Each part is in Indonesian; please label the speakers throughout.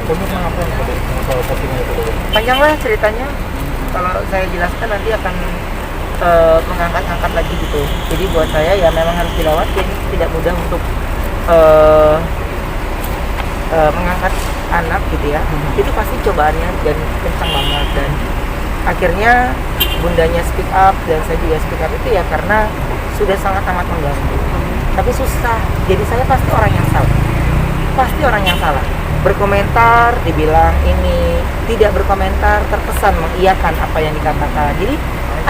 Speaker 1: Kondisinya apa yang tadi soal postingan itu tadi?
Speaker 2: Panjang lah ceritanya. Kalau saya jelaskan nanti akan mengangkat-angkat lagi gitu. Jadi buat saya ya memang harus dilawatin, tidak mudah untuk mengangkat anak gitu ya. Itu pasti cobaannya dan kencang banget, dan akhirnya bundanya speak up dan saya juga speak up itu ya karena sudah sangat amat mengganggu. Tapi susah. Jadi saya pasti orang yang salah. Pasti orang yang salah. Berkomentar dibilang ini, tidak berkomentar terkesan mengiyakan apa yang dikatakan. Jadi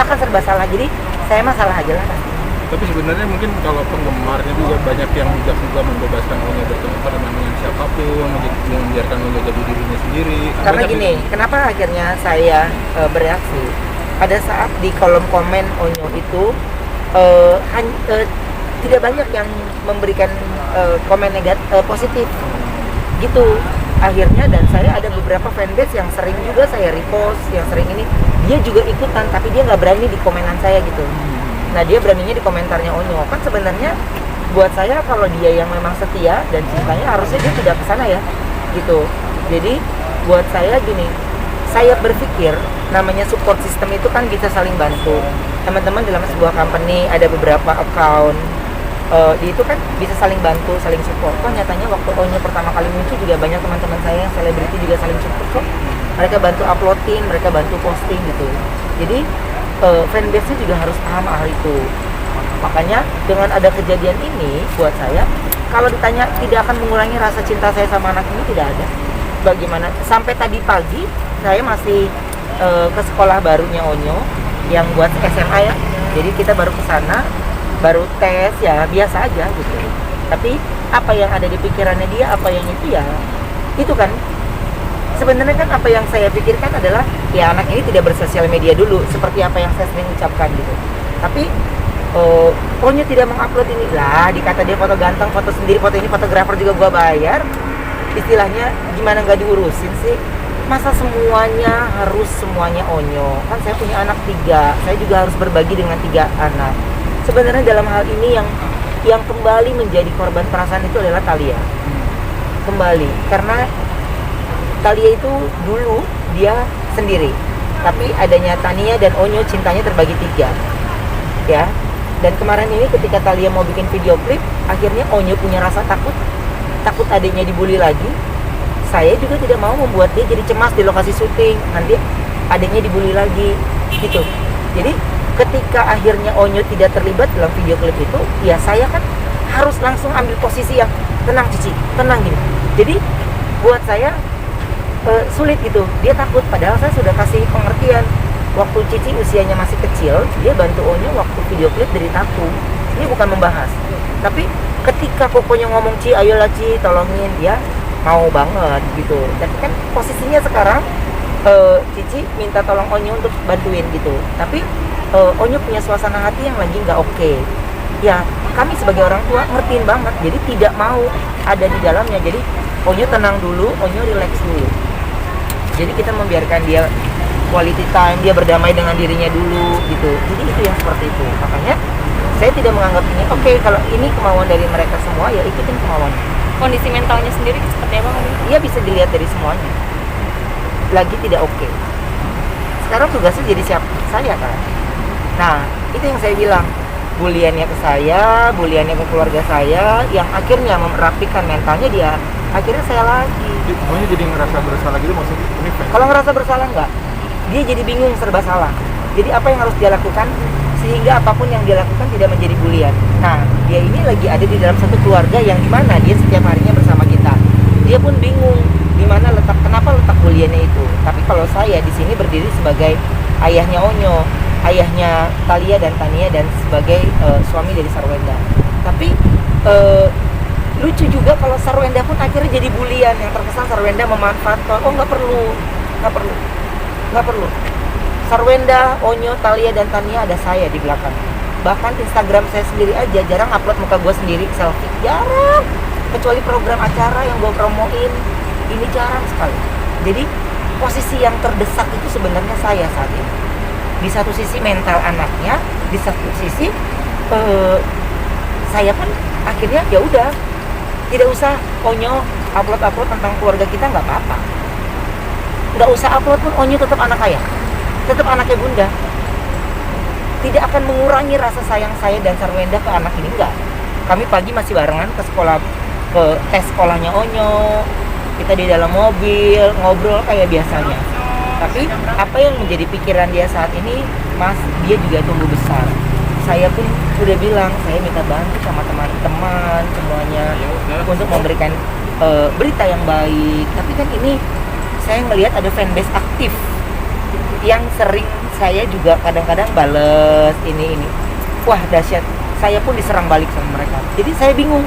Speaker 2: akan serba salah. Jadi saya mah salah aja lah pasti.
Speaker 1: Tapi sebenarnya mungkin kalau penggemarnya juga banyak yang juga membebaskan Onyo berkomentar dengan siapapun, membiarkan Onyo jadi dirinya sendiri.
Speaker 2: Karena gini, kenapa akhirnya saya bereaksi? Pada saat di kolom komen Onyo itu tidak banyak yang memberikan komen negatif positif gitu. Akhirnya dan saya ada beberapa fanbase yang sering juga saya repost, yang sering ini dia juga ikutan, tapi dia nggak berani di komenan saya gitu. Nah dia beraninya di komentarnya Onyo. Kan sebenarnya buat saya kalau dia yang memang setia dan cintanya harusnya dia tidak kesana ya gitu. Jadi buat saya gini, saya berpikir namanya support system itu kan bisa saling bantu. Teman-teman dalam sebuah company ada beberapa account, di itu kan bisa saling bantu, saling support. Kok nyatanya waktu Onyo pertama kali muncul juga banyak teman-teman saya yang selebriti juga saling support kok. Mereka bantu uploadin, mereka bantu posting gitu. Jadi fanbase-nya juga harus paham hal itu. Makanya dengan ada kejadian ini buat saya, kalau ditanya tidak akan mengurangi rasa cinta saya sama anak ini, tidak ada. Bagaimana? Sampai tadi pagi saya masih ke sekolah barunya Onyo yang buat SMA ya. Jadi kita baru ke sana, baru tes ya biasa aja gitu. Tapi apa yang ada di pikirannya dia, apa yang itu ya itu kan sebenarnya kan apa yang saya pikirkan adalah ya anak ini tidak bersosial media dulu seperti apa yang saya sering ucapkan gitu. Tapi Onyo tidak mengupload ini lah, dikata dia foto ganteng, foto sendiri, foto ini fotografer juga gua bayar. Istilahnya gimana nggak diurusin sih? Masa semuanya Onyo? Kan saya punya anak 3, saya juga harus berbagi dengan 3 anak. Sebenarnya dalam hal ini yang kembali menjadi korban perasaan itu adalah Thalia. Kembali, karena Thalia itu dulu dia sendiri, tapi adanya Tania dan Onyo cintanya terbagi 3 ya. Dan kemarin ini ketika Thalia mau bikin video klip, akhirnya Onyo punya rasa takut adiknya dibully lagi. Saya juga tidak mau membuat dia jadi cemas di lokasi syuting, nanti adiknya dibully lagi gitu. Jadi ketika akhirnya Onyo tidak terlibat dalam video klip itu, ya saya kan harus langsung ambil posisi yang tenang Cici, tenang gini. Jadi buat saya sulit gitu, dia takut, padahal saya sudah kasih pengertian. Waktu Cici usianya masih kecil, dia bantu Onyo waktu video klip dari tato. Ini bukan membahas, tapi ketika pokoknya ngomong Ci, ayolah Ci, tolongin, dia mau banget gitu. Tapi kan posisinya sekarang Cici minta tolong Onyo untuk bantuin gitu, tapi Onyo punya suasana hati yang lagi nggak oke. Ya kami sebagai orang tua ngertiin banget, jadi tidak mau ada di dalamnya. Jadi Onyo tenang dulu, Onyo relax dulu. Jadi kita membiarkan dia quality time, dia berdamai dengan dirinya dulu gitu. Jadi itu yang seperti itu. Makanya saya tidak menganggap ini oke, kalau ini kemauan dari mereka semua ya ikutin kemauan.
Speaker 3: Kondisi mentalnya sendiri seperti apa Om?
Speaker 2: Dia bisa dilihat dari semuanya. Lagi tidak oke. Sekarang tugasnya jadi saya kan. Nah, itu yang saya bilang. Buliannya ke saya, buliannya ke keluarga saya, yang akhirnya merapikan mentalnya dia, akhirnya saya lagi.
Speaker 1: Pokoknya jadi ngerasa bersalah gitu maksudnya ini fans.
Speaker 2: Kalau ngerasa bersalah enggak, dia jadi bingung, serba salah. Jadi apa yang harus dia lakukan sehingga apapun yang dia lakukan tidak menjadi bulian. Nah, dia ini lagi ada di dalam satu keluarga yang dimana dia setiap harinya bersama kita. Dia pun bingung di mana kenapa letak buliannya itu. Tapi kalau saya di sini berdiri sebagai ayahnya Onyo, ayahnya Thalia dan Tania, dan sebagai suami dari Sarwenda. Tapi lucu juga kalau Sarwenda pun akhirnya jadi bulian, yang terkesan Sarwenda memanfaatkan. Oh nggak perlu. Sarwenda, Onyo, Thalia dan Tania ada saya di belakang. Bahkan Instagram saya sendiri aja jarang upload muka gue sendiri selfie, jarang. Kecuali program acara yang gue promoin, ini jarang sekali. Jadi posisi yang terdesak itu sebenarnya saya saat ini. Di satu sisi mental anaknya, di satu sisi saya pun akhirnya ya udah, tidak usah Onyo upload tentang keluarga kita nggak apa-apa. Nggak usah upload pun, Onyo tetap anak ayah, tetap anaknya bunda. Tidak akan mengurangi rasa sayang saya dan Sarwenda ke anak ini, enggak. Kami pagi masih barengan ke sekolah, ke tes sekolahnya Onyo. Kita di dalam mobil ngobrol kayak biasanya. Tapi apa yang menjadi pikiran dia saat ini, Mas, dia juga tumbuh besar. Saya pun udah bilang, saya minta bantu sama teman-teman semuanya untuk memberikan berita yang baik. Tapi kan ini saya ngelihat ada fanbase aktif yang sering saya juga kadang-kadang bales ini. Wah, dahsyat. Saya pun diserang balik sama mereka. Jadi saya bingung.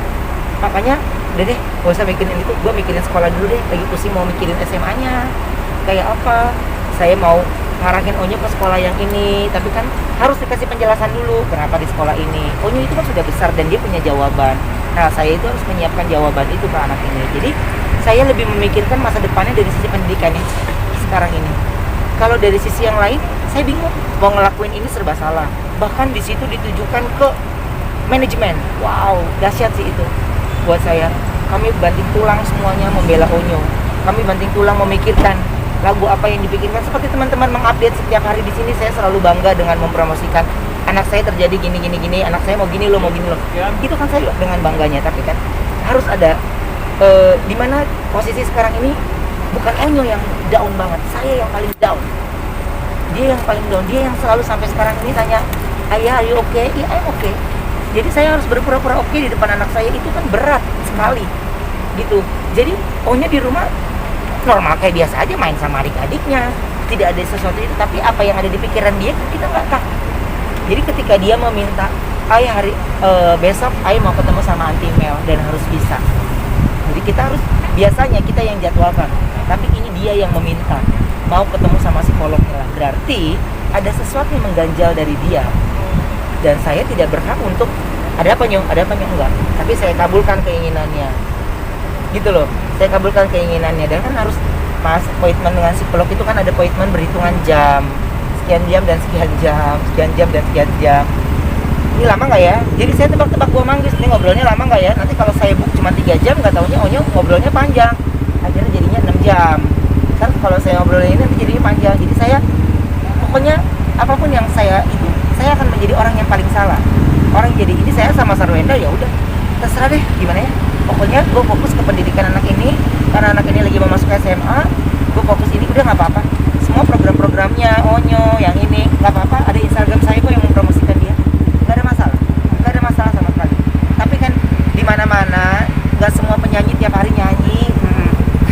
Speaker 2: Makanya udah deh, gak usah mikirin itu. Gue mikirin sekolah dulu deh. Lagi pusing mau mikirin SMA-nya kayak apa. Saya mau ngarahin Onyo ke sekolah yang ini, tapi kan harus dikasih penjelasan dulu kenapa di sekolah ini. Onyo itu kan sudah besar dan dia punya jawaban. Nah, saya itu harus menyiapkan jawaban itu ke anak ini. Jadi saya lebih memikirkan masa depannya dari sisi pendidikannya sekarang ini. Kalau dari sisi yang lain, saya bingung mau ngelakuin ini serba salah. Bahkan di situ ditujukan ke manajemen. Wow, dahsyat sih itu buat saya. Kami banting tulang semuanya membela Onyo. Kami banting tulang memikirkan lagu apa yang dipikirkan. Seperti teman-teman mengupdate setiap hari di sini, saya selalu bangga dengan mempromosikan anak saya terjadi gini, anak saya mau gini loh. Itu kan saya dengan bangganya. Tapi kan harus ada di mana posisi sekarang ini bukan Onyo yang down banget, saya yang paling down. Dia yang paling down, dia yang selalu sampai sekarang ini tanya, "Ayah, are you okay?" "Iya, I'm okay." Jadi saya harus berpura-pura oke di depan anak saya, itu kan berat sekali gitu. Jadi Onyo di rumah normal kayak biasa aja, main sama adik-adiknya, tidak ada sesuatu itu. Tapi apa yang ada di pikiran dia kita nggak tahu. Jadi ketika dia meminta, "Ayah, besok ayah mau ketemu sama Auntie Mel dan harus bisa." Jadi kita harus, biasanya kita yang jadwalkan, tapi ini dia yang meminta mau ketemu sama psikolognya lah. Berarti ada sesuatu yang mengganjal dari dia, dan saya tidak berhak untuk ada apa nyong enggak. Tapi saya kabulkan keinginannya gitu loh. Saya kabulkan keinginannya. Dan kan harus pas appointment dengan psikolog itu kan ada appointment berhitungan jam, sekian jam dan sekian jam, sekian jam dan sekian jam. Ini lama nggak ya? Jadi saya tebak-tebak gua manggis, ini ngobrolnya lama nggak ya? Nanti kalau saya book cuma 3 jam, nggak taunya Onyo ngobrolnya panjang. Akhirnya jadinya 6 jam. Kan kalau saya ngobrolnya ini nanti jadinya panjang. Jadi saya pokoknya apapun yang saya itu, saya akan menjadi orang yang paling salah. Orang jadi ini saya sama Sarwenda ya udah terserah deh gimana ya. Pokoknya gue fokus ke pendidikan anak ini, karena anak ini lagi mau masuk SMA. Gue fokus ini udah nggak apa-apa. Semua program-programnya Onyo yang ini nggak apa-apa. Ada Instagram saya kok yang mempromosikan dia. Nggak ada masalah sama sekali. Tapi kan di mana-mana nggak semua penyanyi tiap hari nyanyi.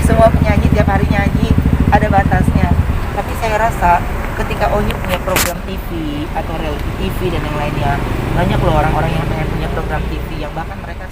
Speaker 2: Semua penyanyi tiap hari nyanyi, ada batasnya. Tapi saya rasa ketika Onyo punya program TV atau reality TV dan yang lainnya, banyak loh orang-orang yang pengen punya program TV yang bahkan mereka